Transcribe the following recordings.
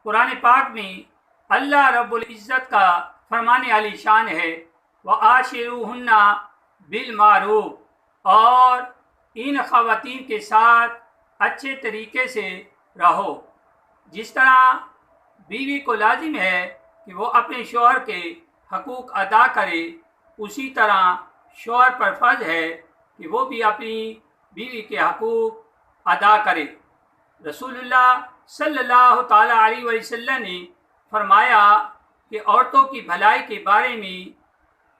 قرآن پاک میں اللہ رب العزت کا فرمان علی شان ہے وَعَاشِرُوهُنَّ بِالْمَعْرُوفِ، اور ان خواتین کے ساتھ اچھے طریقے سے رہو۔ جس طرح بیوی کو لازم ہے کہ وہ اپنے شوہر کے حقوق ادا کرے، اسی طرح شوہر پر فرض ہے کہ وہ بھی اپنی بیوی کے حقوق ادا کرے۔ رسول اللہ صلی اللہ تعالیٰ علیہ وسلم نے فرمایا کہ عورتوں کی بھلائی کے بارے میں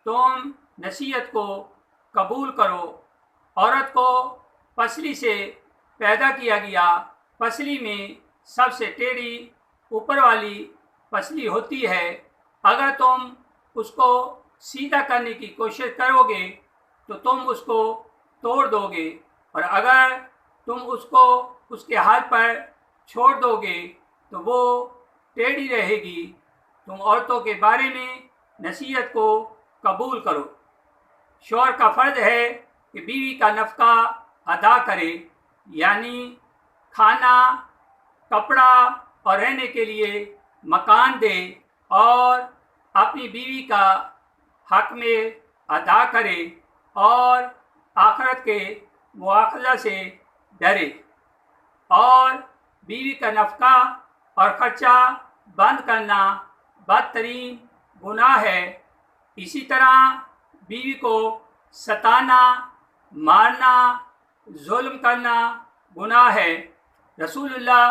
تم نصیحت کو قبول کرو۔ عورت کو پسلی سے پیدا کیا گیا۔ پسلی میں سب سے ٹیڑھی اوپر والی پسلی ہوتی ہے۔ اگر تم اس کو سیدھا کرنے کی کوشش کرو گے تو تم اس کو توڑ دو گے، اور اگر تم اس کو اس کے حال پر چھوڑ دو گے تو وہ ٹیڑھی رہے گی۔ تم عورتوں کے بارے میں نصیحت کو قبول کرو۔ شوہر کا فرض ہے کہ بیوی کا نفقہ ادا کرے، یعنی کھانا، کپڑا اور رہنے کے لیے مکان دے، اور اپنی بیوی کا حق میں ادا کرے اور آخرت کے مواخذہ سے ڈرے۔ اور بیوی کا نفقہ اور خرچہ بند کرنا بدترین گناہ ہے۔ اسی طرح بیوی کو ستانا، مارنا، ظلم کرنا گناہ ہے۔ رسول اللہ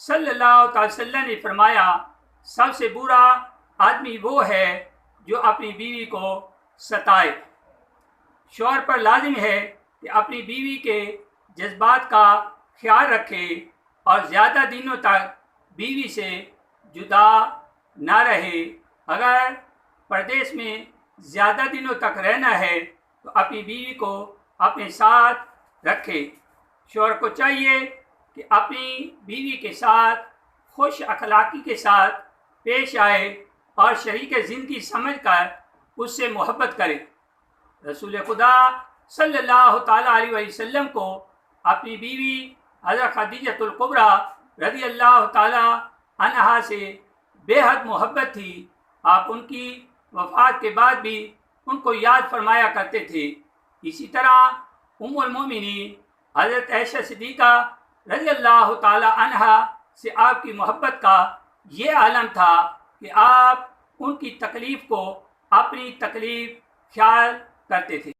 صلی اللہ علیہ وسلم نے فرمایا سب سے برا آدمی وہ ہے جو اپنی بیوی کو ستائے۔ شوہر پر لازم ہے کہ اپنی بیوی کے جذبات کا خیال رکھے اور زیادہ دنوں تک بیوی سے جدا نہ رہے۔ اگر پردیس میں زیادہ دنوں تک رہنا ہے تو اپنی بیوی کو اپنے ساتھ رکھے۔ شوہر کو چاہیے کہ اپنی بیوی کے ساتھ خوش اخلاقی کے ساتھ پیش آئے اور شریک زندگی سمجھ کر اس سے محبت کرے۔ رسول خدا صلی اللہ تعالیٰ علیہ وسلم کو اپنی بیوی حضرت خدیجہ الکبریٰ رضی اللہ تعالیٰ عنہا سے بے حد محبت تھی۔ آپ ان کی وفات کے بعد بھی ان کو یاد فرمایا کرتے تھے۔ اسی طرح ام المومنین حضرت عائشہ صدیقہ رضی اللہ تعالیٰ عنہا سے آپ کی محبت کا یہ عالم تھا کہ آپ ان کی تکلیف کو اپنی تکلیف خیال کرتے تھے۔